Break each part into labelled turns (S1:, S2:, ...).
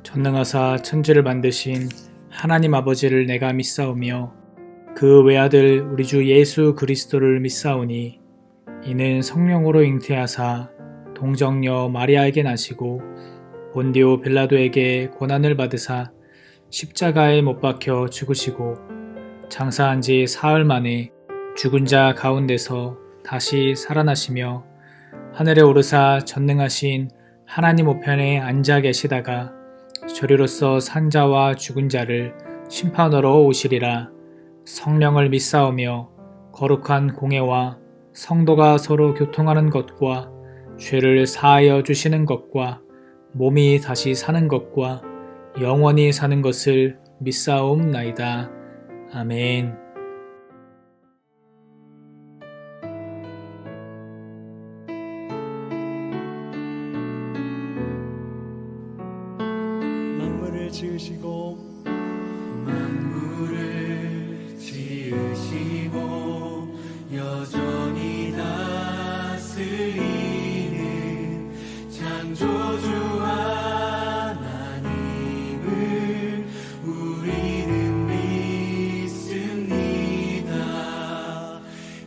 S1: 전능하사 천지를 만드신 하나님 아버지를 내가 믿사오며 그 외아들 우리 주 예수 그리스도를 믿사오니 이는 성령으로 잉태하사 동정녀 마리아에게 나시고 본디오 빌라도에게 고난을 받으사 십자가에 못 박혀 죽으시고 장사한 지 사흘 만에 죽은 자 가운데서 다시 살아나시며 하늘에 오르사 전능하신 하나님 우편에 앉아 계시다가 저리로서 산 자와 죽은 자를 심판하러 오시리라. 성령을 믿사오며 거룩한 공회와 성도가 서로 교통하는 것과 죄를 사하여 주시는 것과 몸이 다시 사는 것과 영원히 사는 것을 믿사옵나이다. 아멘.
S2: 만물을 지으시고
S3: 여전히 다스리는 창조주 하나님을 우리는 믿습니다.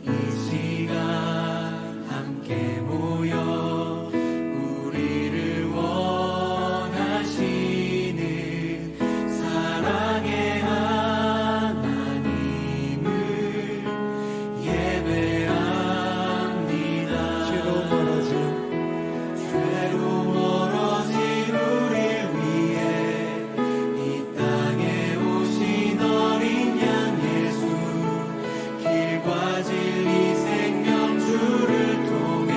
S3: 이 시간 함께 모여 우리를 원하시는 사랑의 하나님을 예배합니다. 죄로 멀어진 우릴 위해 이 땅에 오신 어린 양 예수, 길과 진리 생명주를 통해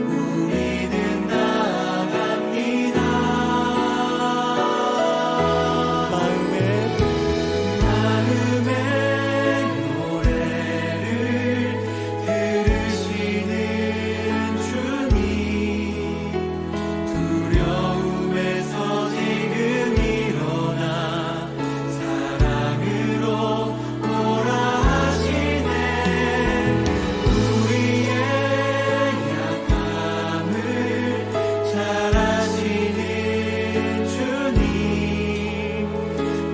S3: 우리는 나아갑니다. 마음의 노래를 들으시는 주님, 두려움에서 지금 일어나 사랑으로 오라 하시네. 우리의 약함을 잘 아시는 주님,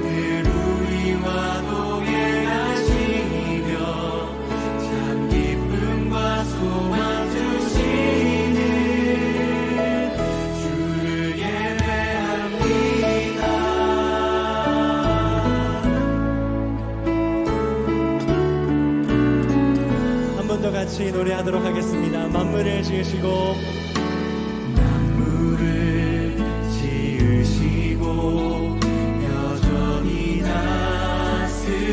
S3: 늘 우리와 동행하시며 참 기쁨과 소망 주시는 주를 예배합니다.
S2: 한 번 더 같이 노래하도록 하겠습니다. 만물을 지으시고
S3: 여전히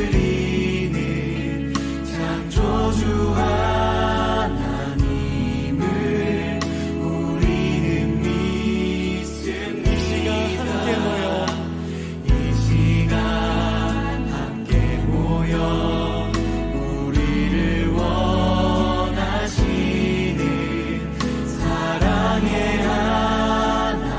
S3: 다스리는 창조주 하나님을 우리는 믿습니다. 이 시간 함께 모여 우리를 원하시는 사랑의 하나님을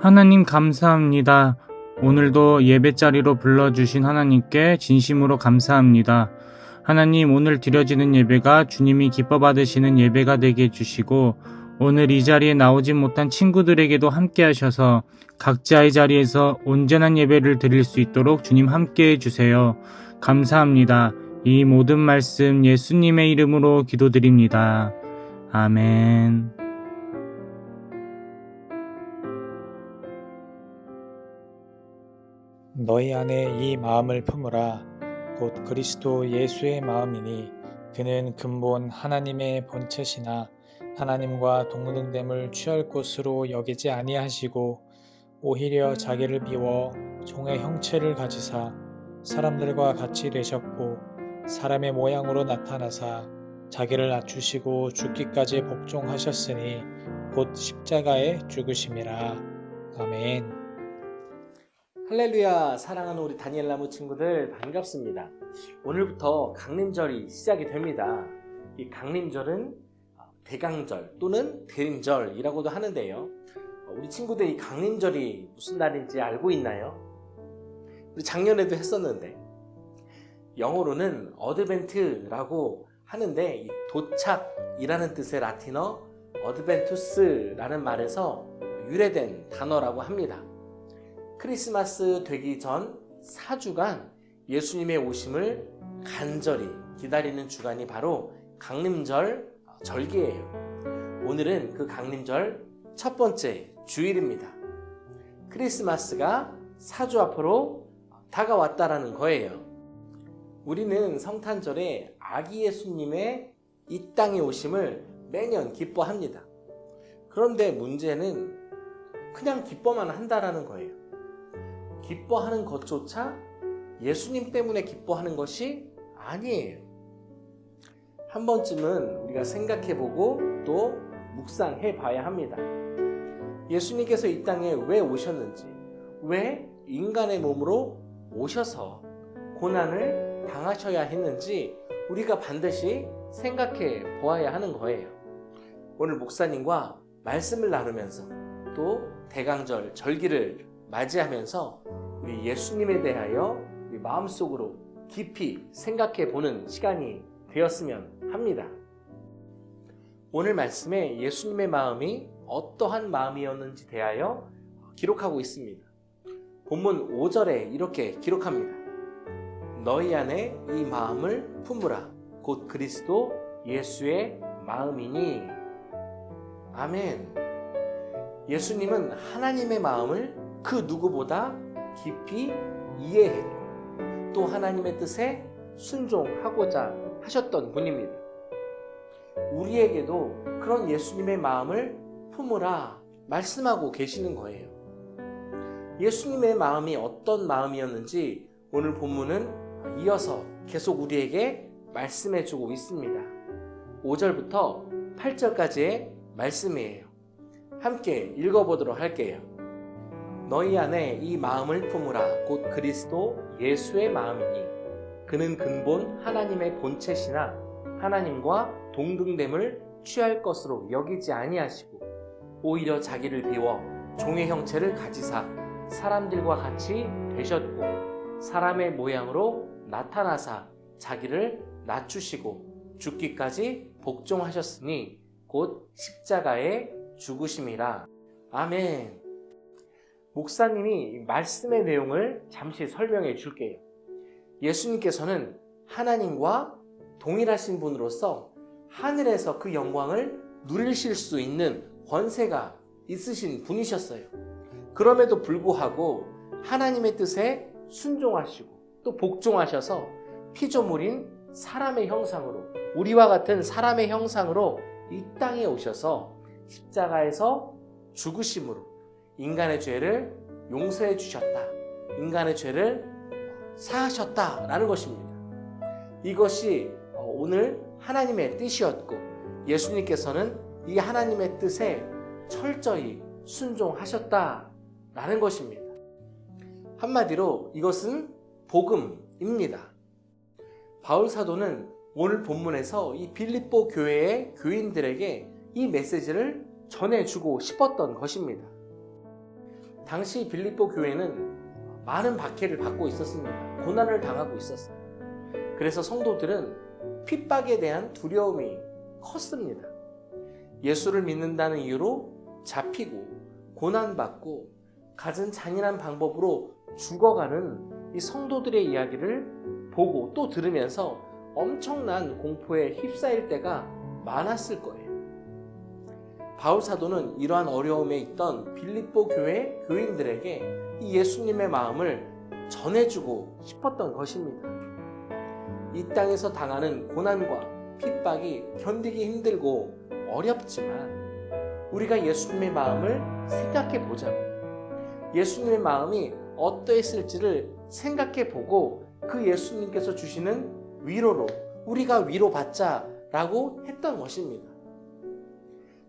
S4: 하나님 감사합니다. 오늘도 예배 자리로 불러주신 하나님께 진심으로 감사합니다. 하나님, 오늘 드려지는 예배가 주님이 기뻐 받으시는 예배가 되게 해주시고, 오늘 이 자리에 나오지 못한 친구들에게도 함께 하셔서 각자의 자리에서 온전한 예배를 드릴 수 있도록 주님 함께 해주세요. 감사합니다. 이 모든 말씀 예수님의 이름으로 기도드립니다. 아멘.
S1: 너희 안에 이 마음을 품으라. 곧 그리스도 예수의 마음이니 그는 근본 하나님의 본체시나 하나님과 동등됨을 취할 것으로 여기지 아니하시고 오히려 자기를 비워 종의 형체를 가지사 사람들과 같이 되셨고 사람의 모양으로 나타나사 자기를 낮추시고 죽기까지 복종하셨으니 곧 십자가에 죽으심이라. 아멘.
S5: 할렐루야. 사랑하는 우리 다니엘 나무 친구들 반갑습니다. 오늘부터 강림절이 시작이 됩니다. 이 강림절은 대강절 또는 대림절이라고도 하는데요. 우리 친구들 이 강림절이 무슨 날인지 알고 있나요? 우리 작년에도 했었는데 영어로는 어드벤트라고 하는데 이 도착이라는 뜻의 라틴어 어드벤투스라는 말에서 유래된 단어라고 합니다. 크리스마스 되기 전 4주간 예수님의 오심을 간절히 기다리는 주간이 바로 강림절 절기예요. 오늘은 그 강림절 첫 번째 주일입니다. 크리스마스가 4주 앞으로 다가왔다라는 거예요. 우리는 성탄절에 아기 예수님의 이 땅에 오심을 매년 기뻐합니다. 그런데 문제는 그냥 기뻐만 한다라는 거예요. 기뻐하는 것조차 예수님 때문에 기뻐하는 것이 아니에요. 한 번쯤은 우리가 생각해보고 또 묵상해 봐야 합니다. 예수님께서 이 땅에 왜 오셨는지, 왜 인간의 몸으로 오셔서 고난을 당하셔야 했는지 우리가 반드시 생각해 보아야 하는 거예요. 오늘 목사님과 말씀을 나누면서 또 대강절 절기를 맞이하면서 우리 예수님에 대하여 우리 마음속으로 깊이 생각해 보는 시간이 되었으면 합니다. 오늘 말씀에 예수님의 마음이 어떠한 마음이었는지 대하여 기록하고 있습니다. 본문 5절에 이렇게 기록합니다. 너희 안에 이 마음을 품으라. 곧 그리스도 예수의 마음이니. 아멘. 예수님은 하나님의 마음을 그 누구보다 깊이 이해했고 또 하나님의 뜻에 순종하고자 하셨던 분입니다. 우리에게도 그런 예수님의 마음을 품으라 말씀하고 계시는 거예요. 예수님의 마음이 어떤 마음이었는지 오늘 본문은 이어서 계속 우리에게 말씀해주고 있습니다. 5절부터 8절까지의 말씀이에요. 함께 읽어보도록 할게요. 너희 안에 이 마음을 품으라. 곧 그리스도 예수의 마음이니 그는 근본 하나님의 본체시나 하나님과 동등됨을 취할 것으로 여기지 아니하시고 오히려 자기를 비워 종의 형체를 가지사 사람들과 같이 되셨고 사람의 모양으로 나타나사 자기를 낮추시고 죽기까지 복종하셨으니 곧 십자가에 죽으심이라. 아멘. 목사님이 말씀의 내용을 잠시 설명해 줄게요. 예수님께서는 하나님과 동일하신 분으로서 하늘에서 그 영광을 누리실 수 있는 권세가 있으신 분이셨어요. 그럼에도 불구하고 하나님의 뜻에 순종하시고 또 복종하셔서 피조물인 사람의 형상으로 우리와 같은 사람의 형상으로 이 땅에 오셔서 십자가에서 죽으심으로 인간의 죄를 용서해 주셨다. 인간의 죄를 사하셨다라는 것입니다. 이것이 오늘 하나님의 뜻이었고 예수님께서는 이 하나님의 뜻에 철저히 순종하셨다라는 것입니다. 한마디로 이것은 복음입니다. 바울 사도는 오늘 본문에서 이 빌립보 교회의 교인들에게 이 메시지를 전해주고 싶었던 것입니다. 당시 빌립보 교회는 많은 박해를 받고 있었습니다. 고난을 당하고 있었어요. 그래서 성도들은 핍박에 대한 두려움이 컸습니다. 예수를 믿는다는 이유로 잡히고 고난받고 갖은 잔인한 방법으로 죽어가는 이 성도들의 이야기를 보고 또 들으면서 엄청난 공포에 휩싸일 때가 많았을 거예요. 바울 사도는 이러한 어려움에 있던 빌립보 교회 교인들에게 이 예수님의 마음을 전해주고 싶었던 것입니다. 이 땅에서 당하는 고난과 핍박이 견디기 힘들고 어렵지만 우리가 예수님의 마음을 생각해 보자고, 예수님의 마음이 어떠했을지를 생각해 보고 그 예수님께서 주시는 위로로 우리가 위로받자라고 했던 것입니다.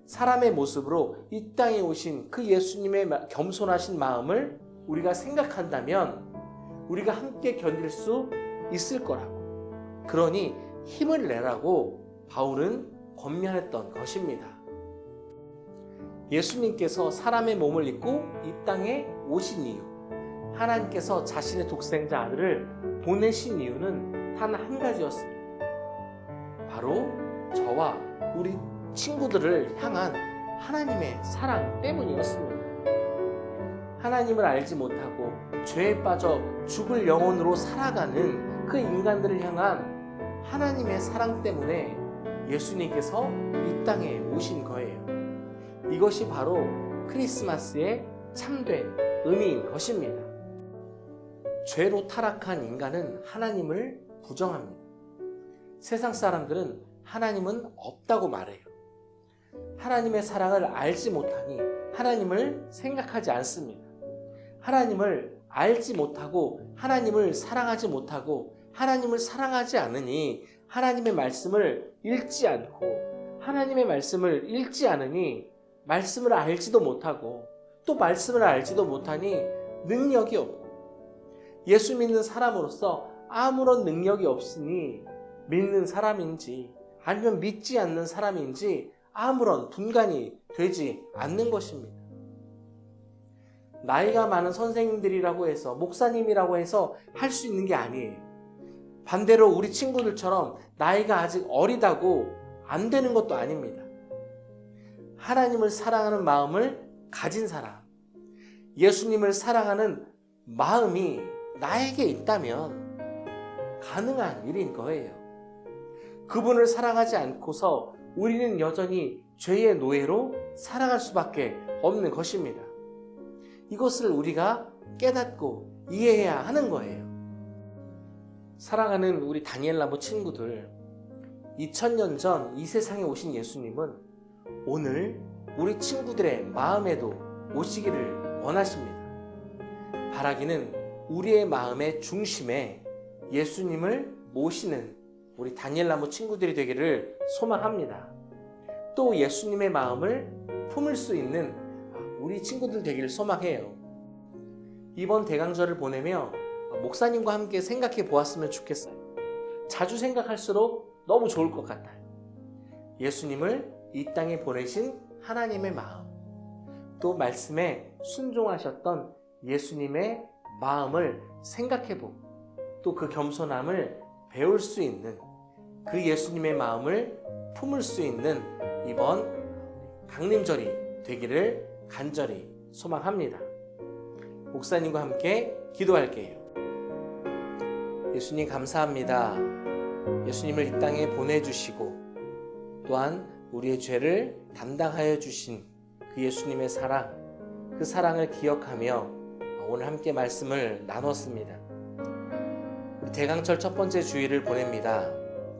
S5: 사람의 모습으로 이 땅에 오신 그 예수님의 겸손하신 마음을 우리가 생각한다면 우리가 함께 견딜 수 있을 거라고, 그러니 힘을 내라고 바울은 권면했던 것입니다. 예수님께서 사람의 몸을 입고 이 땅에 오신 이유, 하나님께서 자신의 독생자 아들을 보내신 이유는 단 한 가지였습니다. 바로 저와 우리 친구들을 향한 하나님의 사랑 때문이었습니다. 하나님을 알지 못하고 죄에 빠져 죽을 영혼으로 살아가는 그 인간들을 향한 하나님의 사랑 때문에 예수님께서 이 땅에 오신 거예요. 이것이 바로 크리스마스의 참된 의미인 것입니다. 죄로 타락한 인간은 하나님을 부정합니다. 세상 사람들은 하나님은 없다고 말해요. 하나님의 사랑을 알지 못하니 하나님을 생각하지 않습니다. 하나님을 알지 못하고 하나님을 사랑하지 못하고 하나님을 사랑하지 않으니 하나님의 말씀을 읽지 않고 하나님의 말씀을 읽지 않으니 말씀을 알지도 못하고 또 말씀을 알지도 못하니 능력이 없고 예수 믿는 사람으로서 아무런 능력이 없으니 믿는 사람인지 아니면 믿지 않는 사람인지 아무런 분간이 되지 않는 것입니다. 나이가 많은 선생님들이라고 해서 목사님이라고 해서 할 수 있는 게 아니에요. 반대로 우리 친구들처럼 나이가 아직 어리다고 안 되는 것도 아닙니다. 하나님을 사랑하는 마음을 가진 사람, 예수님을 사랑하는 마음이 나에게 있다면 가능한 일인 거예요. 그분을 사랑하지 않고서 우리는 여전히 죄의 노예로 살아갈 수밖에 없는 것입니다. 이것을 우리가 깨닫고 이해해야 하는 거예요. 사랑하는 우리 다니엘나무 친구들, 2000년 전 이 세상에 오신 예수님은 오늘 우리 친구들의 마음에도 오시기를 원하십니다. 바라기는 우리의 마음의 중심에 예수님을 모시는 우리 다니엘나무 친구들이 되기를 소망합니다. 또 예수님의 마음을 품을 수 있는 우리 친구들 되기를 소망해요. 이번 대강절을 보내며 목사님과 함께 생각해 보았으면 좋겠어요. 자주 생각할수록 너무 좋을 것 같아요. 예수님을 이 땅에 보내신 하나님의 마음, 또 말씀에 순종하셨던 예수님의 마음을 생각해보고 또 그 겸손함을 배울 수 있는 그 예수님의 마음을 품을 수 있는 이번 강림절이 되기를 간절히 소망합니다. 목사님과 함께 기도할게요. 예수님 감사합니다. 예수님을 이 땅에 보내주시고 또한 우리의 죄를 담당하여 주신 그 예수님의 사랑, 그 사랑을 기억하며 오늘 함께 말씀을 나눴습니다. 우리 대강절 첫 번째 주일을 보냅니다.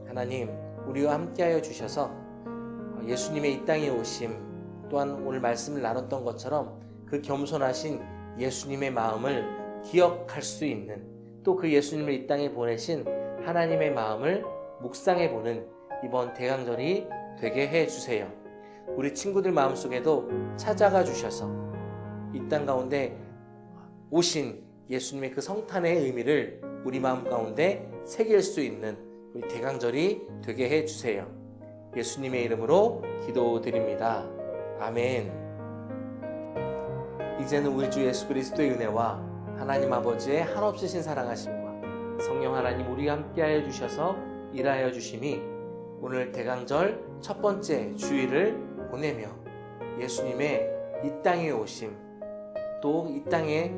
S5: 하나님, 우리와 함께하여 주셔서 예수님의 이 땅에 오심, 또한 오늘 말씀을 나눴던 것처럼 그 겸손하신 예수님의 마음을 기억할 수 있는, 또 그 예수님을 이 땅에 보내신 하나님의 마음을 묵상해보는 이번 대강절이 되게 해주세요. 우리 친구들 마음속에도 찾아가 주셔서 이 땅 가운데 오신 예수님의 그 성탄의 의미를 우리 마음 가운데 새길 수 있는 우리 대강절이 되게 해주세요. 예수님의 이름으로 기도드립니다. 아멘. 이제는 우리 주 예수 그리스도의 은혜와 하나님 아버지의 한없으신 사랑하심과 성령 하나님 우리와 함께하여 주셔서 일하여 주심이 오늘 대강절 첫 번째 주일을 보내며 예수님의 이 땅에 오심, 또 이 땅에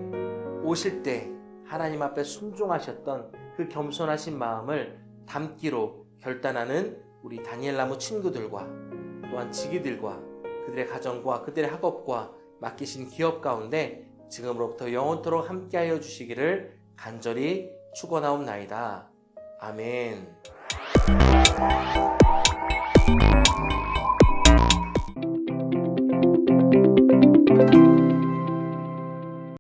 S5: 오실 때 하나님 앞에 순종하셨던 그 겸손하신 마음을 담기로 결단하는 우리 다니엘나무 친구들과 또한 지기들과 그들의 가정과 그들의 학업과 맡기신 기업 가운데 지금으로부터 영원토록 함께하여 주시기를 간절히 축원하옵나이다. 아멘.